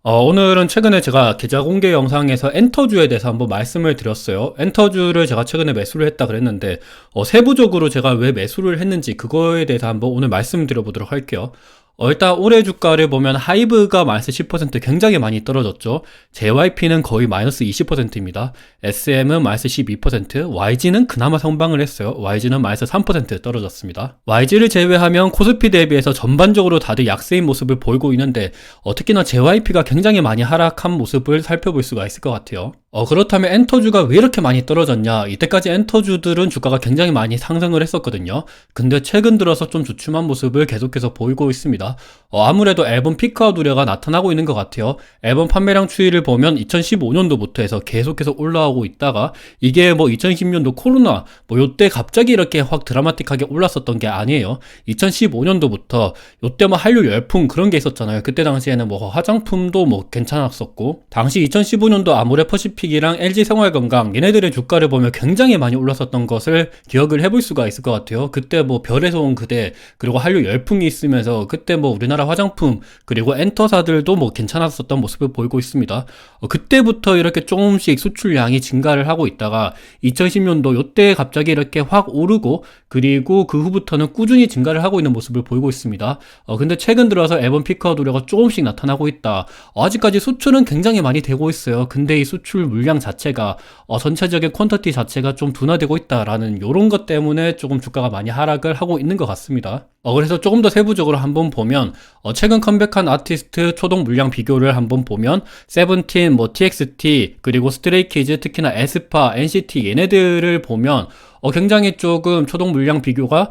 오늘은 최근에 제가 계좌 공개 영상에서 엔터주에 대해서 한번 말씀을 드렸어요. 엔터주를 제가 최근에 매수를 했다 그랬는데, 세부적으로 제가 왜 매수를 했는지 그거에 대해서 한번 오늘 말씀드려보도록 할게요. 일단 올해 주가를 보면 하이브가 마이너스 10% 굉장히 많이 떨어졌죠. JYP는 거의 마이너스 20%입니다. SM은 마이너스 12%, YG는 그나마 성방을 했어요. YG는 마이너스 3% 떨어졌습니다. YG를 제외하면 코스피 대비해서 전반적으로 다들 약세인 모습을 보이고 있는데, 특히나 JYP가 굉장히 많이 하락한 모습을 살펴볼 수가 있을 것 같아요. 그렇다면 엔터주가 왜 이렇게 많이 떨어졌냐? 이때까지 엔터주들은 주가가 굉장히 많이 상승을 했었거든요. 근데 최근 들어서 좀 주춤한 모습을 계속해서 보이고 있습니다. 아무래도 앨범 피크아웃 우려가 나타나고 있는 것 같아요. 앨범 판매량 추이를 보면 2015년도부터 해서 계속해서 올라오고 있다가 이게 뭐 2010년도 코로나 요때 갑자기 이렇게 확 드라마틱하게 올랐었던 게 아니에요. 2015년도부터 요때 뭐 한류 열풍 그런 게 있었잖아요. 그때 당시에는 뭐 화장품도 뭐 괜찮았었고, 당시 2015년도 아모레퍼시픽이랑 LG생활건강 얘네들의 주가를 보면 굉장히 많이 올랐었던 것을 기억을 해볼 수가 있을 것 같아요. 그때 뭐 별에서 온 그대, 그리고 한류 열풍이 있으면서 그때 뭐 우리나라 화장품 그리고 엔터사들도 뭐 괜찮았었던 모습을 보이고 있습니다. 그때부터 이렇게 조금씩 수출량이 증가를 하고 있다가 2010년도 요때 갑자기 이렇게 확 오르고, 그리고 그 후부터는 꾸준히 증가를 하고 있는 모습을 보이고 있습니다. 근데 최근 들어서 앨범 피크아웃 우려가 조금씩 나타나고 있다. 아직까지 수출은 굉장히 많이 되고 있어요. 근데 이 수출 물량 자체가 전체적인 퀀터티 자체가 좀 둔화되고 있다라는 요런 것 때문에 조금 주가가 많이 하락을 하고 있는 것 같습니다. 그래서 조금 더 세부적으로 한번 보면, 최근 컴백한 아티스트 초동 물량 비교를 한번 보면 세븐틴, 뭐 TXT, 그리고 스트레이키즈, 특히나 에스파, NCT 얘네들을 보면 굉장히 조금 초동 물량 비교가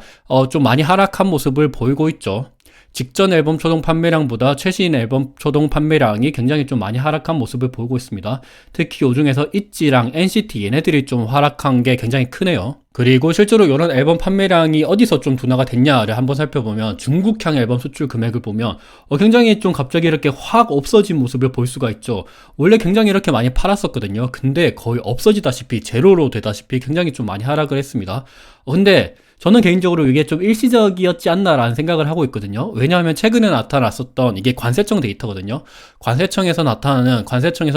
좀 많이 하락한 모습을 보이고 있죠. 직전 앨범 초동 판매량보다 최신 앨범 초동 판매량이 굉장히 좀 많이 하락한 모습을 보이고 있습니다. 특히 이 중에서 있지랑 NCT 얘네들이 좀 하락한 게 굉장히 크네요. 그리고 실제로 이런 앨범 판매량이 어디서 좀 둔화가 됐냐를 한번 살펴보면, 중국향 앨범 수출 금액을 보면 굉장히 좀 갑자기 이렇게 확 없어진 모습을 볼 수가 있죠. 원래 굉장히 이렇게 많이 팔았었거든요. 근데 거의 없어지다시피 제로로 되다시피 굉장히 좀 많이 하락을 했습니다. 근데 저는 개인적으로 이게 좀 일시적이었지 않나라는 생각을 하고 있거든요. 왜냐하면 최근에 나타났었던 이게 관세청 데이터거든요. 관세청에서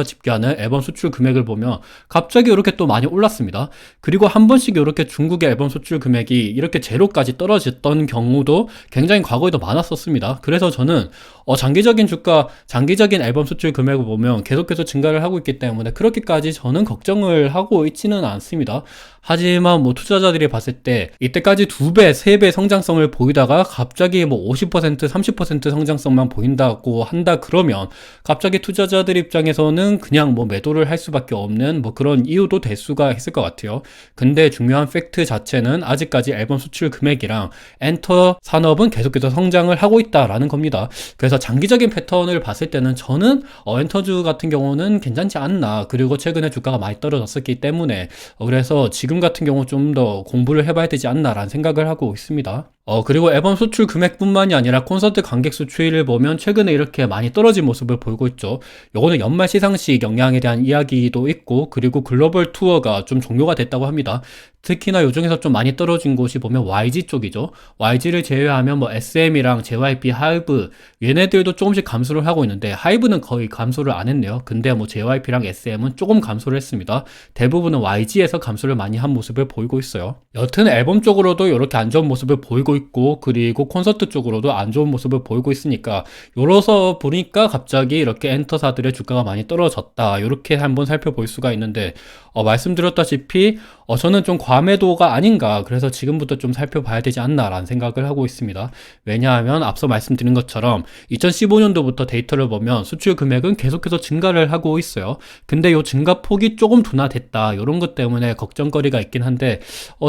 집계하는 앨범 수출 금액을 보면 갑자기 이렇게 또 많이 올랐습니다. 그리고 한 번씩 이렇게 중국의 앨범 수출 금액이 이렇게 제로까지 떨어졌던 경우도 굉장히 과거에도 많았었습니다. 그래서 저는 장기적인 주가, 장기적인 앨범 수출 금액을 보면 계속해서 증가를 하고 있기 때문에 그렇게까지 저는 걱정을 하고 있지는 않습니다. 하지만 뭐 투자자들이 봤을 때 이때까지 2배, 3배 성장성을 보이다가 갑자기 뭐 50%, 30% 성장성만 보인다고 한다 그러면 갑자기 투자자들 입장에서는 그냥 뭐 매도를 할 수밖에 없는 뭐 그런 이유도 될 수가 있을 것 같아요. 근데 중요한 팩트 자체는 아직까지 앨범 수출 금액이랑 엔터 산업은 계속해서 성장을 하고 있다라는 겁니다. 그래서 장기적인 패턴을 봤을 때는 저는 엔터주 같은 경우는 괜찮지 않나. 그리고 최근에 주가가 많이 떨어졌었기 때문에 그래서 지금 같은 경우 좀 더 공부를 해봐야 되지 않나라는 생각을 하고 있습니다. 그리고 앨범 수출 금액뿐만이 아니라 콘서트 관객 수 추이를 보면 최근에 이렇게 많이 떨어진 모습을 보이고 있죠. 요거는 연말 시상식 영향에 대한 이야기도 있고, 그리고 글로벌 투어가 좀 종료가 됐다고 합니다. 특히나 요 중에서 좀 많이 떨어진 곳이 보면 YG 쪽이죠. YG를 제외하면 뭐 SM이랑 JYP, 하이브 얘네들도 조금씩 감소를 하고 있는데, 하이브는 거의 감소를 안 했네요. 근데 뭐 JYP랑 SM은 조금 감소를 했습니다. 대부분은 YG에서 감소를 많이 한 모습을 보이고 있어요. 여튼 앨범 쪽으로도 이렇게 안 좋은 모습을 보이고 있고, 그리고 콘서트 쪽으로도 안 좋은 모습을 보이고 있으니까 요로서 보니까 갑자기 이렇게 엔터사들의 주가가 많이 떨어졌다, 이렇게 한번 살펴볼 수가 있는데, 말씀드렸다시피 저는 좀 과매도가 아닌가, 그래서 지금부터 좀 살펴봐야 되지 않나 라는 생각을 하고 있습니다. 왜냐하면 앞서 말씀드린 것처럼 2015년도부터 데이터를 보면 수출 금액은 계속해서 증가를 하고 있어요. 근데 이 증가폭이 조금 둔화됐다, 이런 것 때문에 걱정거리가 있긴 한데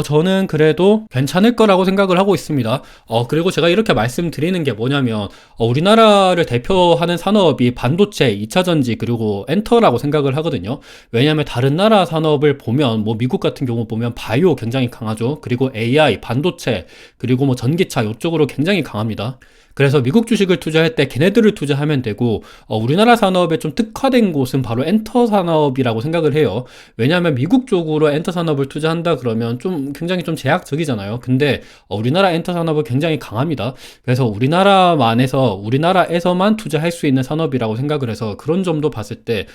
저는 그래도 괜찮을 거라고 생각을 하고 있습니다. 그리고 제가 이렇게 말씀드리는 게 뭐냐면, 우리나라를 대표하는 산업이 반도체, 2차전지, 그리고 엔터라고 생각을 하거든요. 왜냐하면 다른 나라 산업을 보면 뭐 미국 같은 경우 보면 바이오 굉장히 강하죠. 그리고 AI, 반도체, 그리고 뭐 전기차 이쪽으로 굉장히 강합니다. 그래서 미국 주식을 투자할 때 걔네들을 투자하면 되고, 우리나라 산업에 좀 특화된 곳은 바로 엔터 산업이라고 생각을 해요. 왜냐하면 미국 쪽으로 엔터 산업을 투자한다 그러면 좀 굉장히 좀 제약적이잖아요. 근데 우리나라 엔터 산업은 굉장히 강합니다. 그래서 우리나라에서만 투자할 수 있는 산업이라고 생각을 해서 그런 점도 봤을 때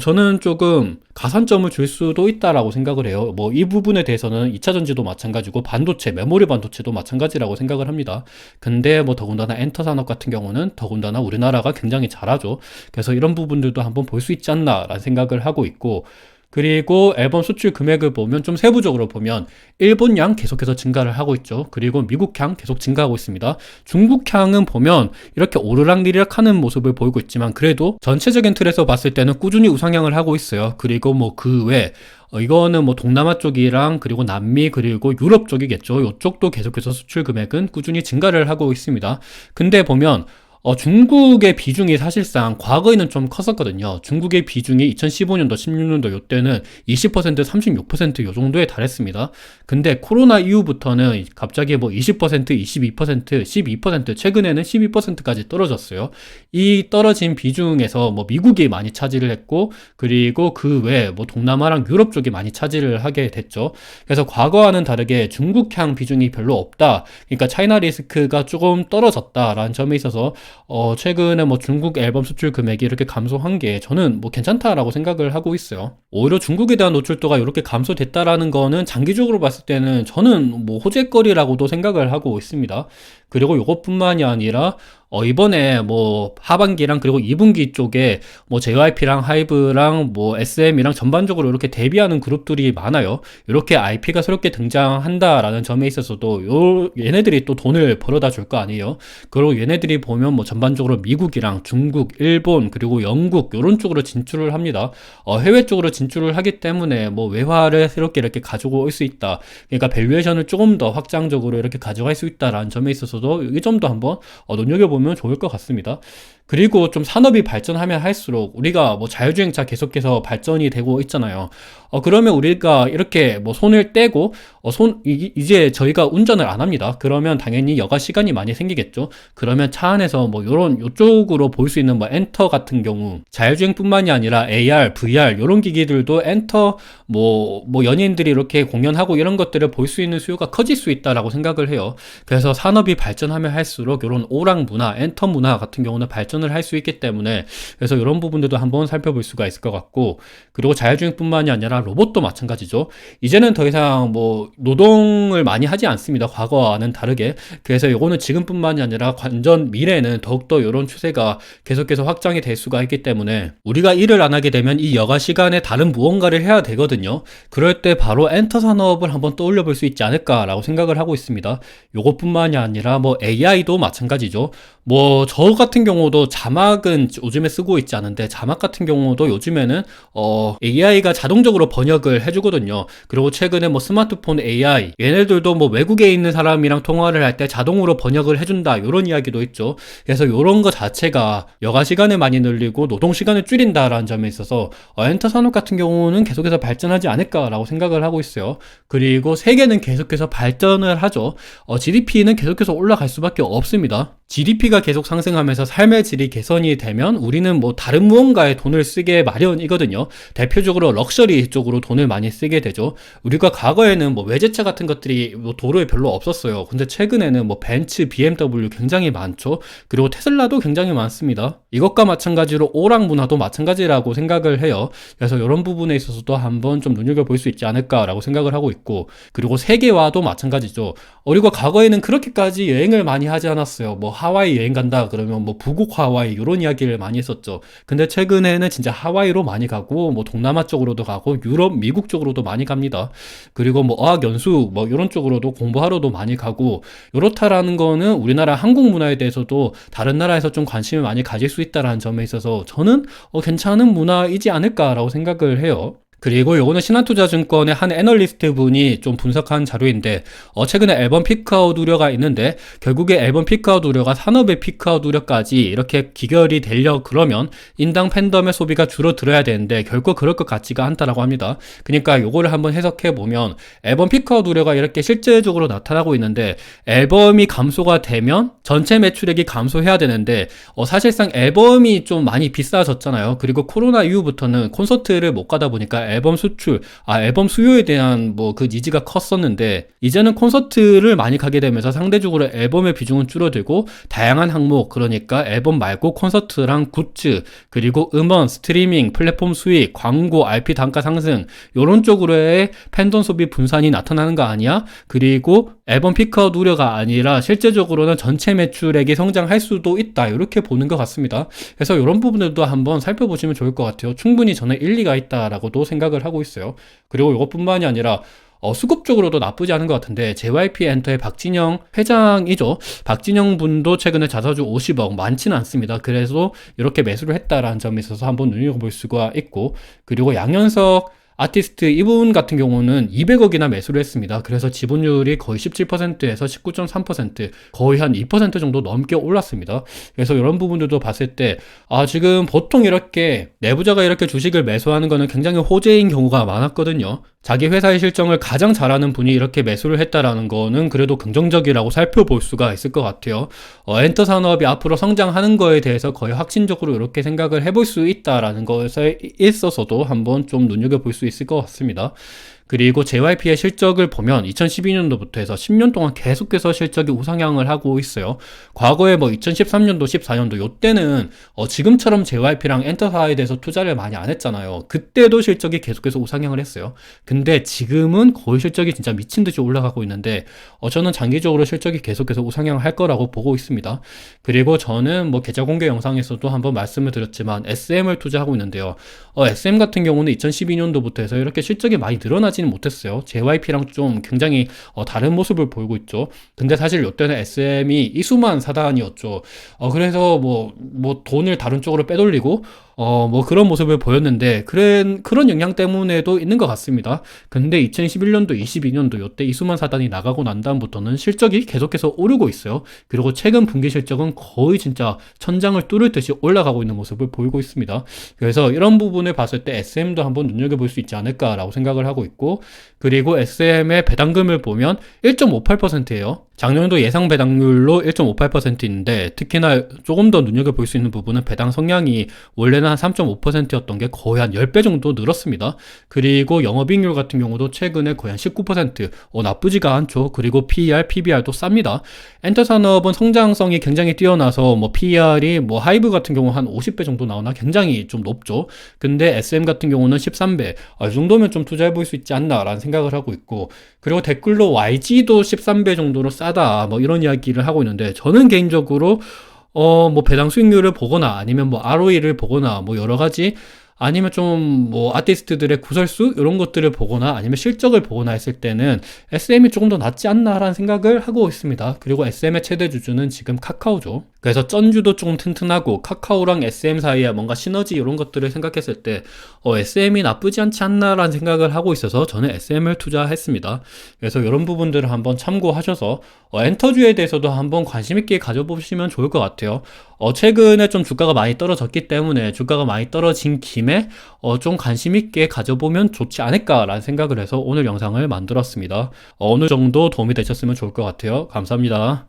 저는 조금 가산점을 줄 수도 있다라고 생각을 해요. 뭐 이 부분에 대해서는 2차 전지도 마찬가지고 반도체, 메모리 반도체도 마찬가지라고 생각을 합니다. 근데 뭐 더군다나 엔터 산업 같은 경우는 더군다나 우리나라가 굉장히 잘하죠. 그래서 이런 부분들도 한번 볼 수 있지 않나라는 생각을 하고 있고, 그리고 앨범 수출 금액을 보면 좀 세부적으로 보면 일본향 계속해서 증가를 하고 있죠. 그리고 미국향 계속 증가하고 있습니다. 중국향은 보면 이렇게 오르락내리락 하는 모습을 보이고 있지만 그래도 전체적인 틀에서 봤을 때는 꾸준히 우상향을 하고 있어요. 그리고 뭐 그 외 이거는 뭐 동남아 쪽이랑 그리고 남미 그리고 유럽 쪽이겠죠. 이쪽도 계속해서 수출 금액은 꾸준히 증가를 하고 있습니다. 근데 보면 중국의 비중이 사실상 과거에는 좀 컸었거든요. 중국의 비중이 2015년도, 16년도 요때는 20%, 36%요 정도에 달했습니다. 근데 코로나 이후부터는 갑자기 뭐 20%, 22%, 12%, 최근에는 12%까지 떨어졌어요. 이 떨어진 비중에서 뭐 미국이 많이 차지를 했고, 그리고 그 외에 뭐 동남아랑 유럽 쪽이 많이 차지를 하게 됐죠. 그래서 과거와는 다르게 중국향 비중이 별로 없다. 그러니까 차이나 리스크가 조금 떨어졌다라는 점에 있어서 최근에 뭐 중국 앨범 수출 금액이 이렇게 감소한 게 저는 뭐 괜찮다라고 생각을 하고 있어요. 오히려 중국에 대한 노출도가 이렇게 감소됐다라는 거는 장기적으로 봤을 때는 저는 뭐 호재거리라고도 생각을 하고 있습니다. 그리고 이것뿐만이 아니라 이번에 뭐 하반기랑 그리고 2분기 쪽에 뭐 JYP랑 하이브랑 뭐 SM이랑 전반적으로 이렇게 대비하는 그룹들이 많아요. 이렇게 IP가 새롭게 등장한다라는 점에 있어서도 얘네들이 또 돈을 벌어다 줄 거 아니에요. 그리고 얘네들이 보면 뭐 전반적으로 미국이랑 중국, 일본 그리고 영국 이런 쪽으로 진출을 합니다. 해외 쪽으로 진출을 하기 때문에 뭐 외화를 새롭게 이렇게 가지고 올 수 있다. 그러니까 밸류에이션을 조금 더 확장적으로 이렇게 가져갈 수 있다라는 점에 있어서도 이 점도 한번 눈여겨보면 좋을 것 같습니다. 그리고 좀 산업이 발전하면 할수록 우리가 뭐 자율주행차 계속해서 발전이 되고 있잖아요. 그러면 우리가 이렇게 뭐 손을 떼고 이제 저희가 운전을 안 합니다. 그러면 당연히 여가 시간이 많이 생기겠죠. 그러면 차 안에서 뭐 요쪽으로 볼 수 있는 뭐 엔터 같은 경우 자율주행뿐만이 아니라 AR, VR 요런 기기들도 엔터 뭐 연예인들이 이렇게 공연하고 이런 것들을 볼 수 있는 수요가 커질 수 있다라고 생각을 해요. 그래서 산업이 발전하면 할수록 이런 오락 문화, 엔터 문화 같은 경우는 발전을 할 수 있기 때문에 그래서 이런 부분들도 한번 살펴볼 수가 있을 것 같고, 그리고 자율주행뿐만이 아니라 로봇도 마찬가지죠. 이제는 더 이상 뭐 노동을 많이 하지 않습니다. 과거와는 다르게. 그래서 이거는 지금뿐만이 아니라 완전 미래에는 더욱더 이런 추세가 계속해서 확장이 될 수가 있기 때문에 우리가 일을 안 하게 되면 이 여가 시간에 다른 무언가를 해야 되거든요. 그럴 때 바로 엔터 산업을 한번 떠올려 볼 수 있지 않을까라고 생각을 하고 있습니다. 이것뿐만이 아니라 뭐 AI도 마찬가지죠. 뭐 저 같은 경우도 자막은 요즘에 쓰고 있지 않은데 자막 같은 경우도 요즘에는 AI가 자동적으로 번역을 해주거든요. 그리고 최근에 뭐 스마트폰 AI 얘네들도 뭐 외국에 있는 사람이랑 통화를 할 때 자동으로 번역을 해준다 이런 이야기도 있죠. 그래서 이런 거 자체가 여가 시간을 많이 늘리고 노동 시간을 줄인다라는 점에 있어서 엔터 산업 같은 경우는 계속해서 발전하지 않을까라고 생각을 하고 있어요. 그리고 세계는 계속해서 발전을 하죠. GDP는 계속해서 올라갈 수밖에 없습니다. GDP가 계속 상승하면서 삶의 질이 개선이 되면 우리는 뭐 다른 무언가에 돈을 쓰게 마련이거든요. 대표적으로 럭셔리 쪽으로 돈을 많이 쓰게 되죠. 우리가 과거에는 뭐 외제차 같은 것들이 뭐 도로에 별로 없었어요. 근데 최근에는 뭐 벤츠, BMW 굉장히 많죠. 그리고 테슬라도 굉장히 많습니다. 이것과 마찬가지로 오락 문화도 마찬가지라고 생각을 해요. 그래서 이런 부분에 있어서도 한번 좀 눈여겨볼 수 있지 않을까라고 생각을 하고 있고, 그리고 세계화도 마찬가지죠. 우리가 과거에는 그렇게까지 여행을 많이 하지 않았어요. 뭐 하와이 여행 간다 그러면 뭐 부국 하와이 이런 이야기를 많이 했었죠. 근데 최근에는 진짜 하와이로 많이 가고 뭐 동남아 쪽으로도 가고 유럽, 미국 쪽으로도 많이 갑니다. 그리고 뭐 어학연수 뭐 이런 쪽으로도 공부하러도 많이 가고, 이렇다라는 거는 우리나라 한국 문화에 대해서도 다른 나라에서 좀 관심을 많이 가질 수 있다라는 점에 있어서 저는 괜찮은 문화이지 않을까라고 생각을 해요. 그리고 요거는 신한투자증권의 한 애널리스트 분이 좀 분석한 자료인데, 최근에 앨범 피크아웃 우려가 있는데, 결국에 앨범 피크아웃 우려가 산업의 피크아웃 우려까지 이렇게 기결이 되려 그러면 인당 팬덤의 소비가 줄어들어야 되는데, 결코 그럴 것 같지가 않다라고 합니다. 그러니까 요거를 한번 해석해 보면, 앨범 피크아웃 우려가 이렇게 실제적으로 나타나고 있는데, 앨범이 감소가 되면 전체 매출액이 감소해야 되는데, 사실상 앨범이 좀 많이 비싸졌잖아요. 그리고 코로나 이후부터는 콘서트를 못 가다 보니까 앨범 수요에 대한 뭐 그 니즈가 컸었는데, 이제는 콘서트를 많이 가게 되면서 상대적으로 앨범의 비중은 줄어들고, 다양한 항목, 그러니까 앨범 말고 콘서트랑 굿즈, 그리고 음원, 스트리밍, 플랫폼 수익, 광고, RP 단가 상승, 요런 쪽으로의 팬덤 소비 분산이 나타나는 거 아니야? 그리고 앨범 피크아웃 우려가 아니라 실제적으로는 전체 매출액이 성장할 수도 있다, 이렇게 보는 것 같습니다. 그래서 이런 부분들도 한번 살펴보시면 좋을 것 같아요. 충분히 저는 일리가 있다라고도 생각을 하고 있어요. 그리고 이것뿐만이 아니라 수급적으로도 나쁘지 않은 것 같은데, JYP 엔터의 박진영 회장이죠. 박진영 분도 최근에 자사주 50억, 많지는 않습니다. 그래서 이렇게 매수를 했다라는 점에 있어서 한번 눈여겨볼 수가 있고, 그리고 양현석 아티스트 이분 같은 경우는 200억이나 매수를 했습니다. 그래서 지분율이 거의 17%에서 19.3%, 거의 한 2% 정도 넘게 올랐습니다. 그래서 이런 부분들도 봤을 때, 지금 보통 이렇게 내부자가 이렇게 주식을 매수하는 거는 굉장히 호재인 경우가 많았거든요. 자기 회사의 실정을 가장 잘하는 분이 이렇게 매수를 했다라는 거는 그래도 긍정적이라고 살펴볼 수가 있을 것 같아요. 엔터 산업이 앞으로 성장하는 거에 대해서 거의 확신적으로 이렇게 생각을 해볼 수 있다라는 것에 있어서도 한번 좀 눈여겨볼 수 있을 것 같습니다. 그리고 JYP의 실적을 보면 2012년도부터 해서 10년 동안 계속해서 실적이 우상향을 하고 있어요. 과거에 뭐 2013년도, 14년도 요때는 지금처럼 JYP랑 엔터사에 대해서 투자를 많이 안 했잖아요. 그때도 실적이 계속해서 우상향을 했어요. 근데 지금은 거의 실적이 진짜 미친 듯이 올라가고 있는데, 저는 장기적으로 실적이 계속해서 우상향을 할 거라고 보고 있습니다. 그리고 저는 뭐 계좌 공개 영상에서도 한번 말씀을 드렸지만 SM을 투자하고 있는데요. SM 같은 경우는 2012년도부터 해서 이렇게 실적이 많이 늘어나지는 못했어요. JYP랑 좀 굉장히 다른 모습을 보이고 있죠. 근데 사실 이때는 SM이 이수만 사단이었죠. 그래서 뭐 돈을 다른 쪽으로 빼돌리고 뭐 그런 모습을 보였는데, 그런 영향 때문에도 있는 것 같습니다. 근데 2011년도, 22년도 요때 이수만 사단이 나가고 난 다음부터는 실적이 계속해서 오르고 있어요. 그리고 최근 분기 실적은 거의 진짜 천장을 뚫을 듯이 올라가고 있는 모습을 보이고 있습니다. 그래서 이런 부분을 봤을 때 SM도 한번 눈여겨볼 수 있지 않을까라고 생각을 하고 있고, 그리고 SM의 배당금을 보면 1.58%예요. 작년도 예상 배당률로 1.58%인데, 특히나 조금 더 눈여겨볼 수 있는 부분은 배당 성향이 원래는 한 3.5%였던 게 거의 한 10배 정도 늘었습니다. 그리고 영업이익률 같은 경우도 최근에 거의 한 19%, 나쁘지가 않죠. 그리고 PER, PBR도 쌉니다. 엔터산업은 성장성이 굉장히 뛰어나서 뭐 PER이 뭐 하이브 같은 경우 한 50배 정도 나오나 굉장히 좀 높죠. 근데 SM 같은 경우는 13배, 이 정도면 좀 투자해 볼 수 있지 않나라는 생각을 하고 있고, 그리고 댓글로 YG도 13배 정도로 싸다, 뭐 이런 이야기를 하고 있는데, 저는 개인적으로 뭐 배당 수익률을 보거나 아니면 뭐 ROE를 보거나 뭐 여러 가지, 아니면 좀 뭐 아티스트들의 구설수 이런 것들을 보거나 아니면 실적을 보거나 했을 때는 SM이 조금 더 낫지 않나라는 생각을 하고 있습니다. 그리고 SM의 최대 주주는 지금 카카오죠. 그래서 쩐주도 조금 튼튼하고 카카오랑 SM 사이에 뭔가 시너지 이런 것들을 생각했을 때 SM이 나쁘지 않지 않나라는 생각을 하고 있어서 저는 SM을 투자했습니다. 그래서 이런 부분들을 한번 참고하셔서 엔터주에 대해서도 한번 관심 있게 가져보시면 좋을 것 같아요. 최근에 좀 주가가 많이 떨어졌기 때문에 주가가 많이 떨어진 김에 좀 관심 있게 가져보면 좋지 않을까라는 생각을 해서 오늘 영상을 만들었습니다. 어느 정도 도움이 되셨으면 좋을 것 같아요. 감사합니다.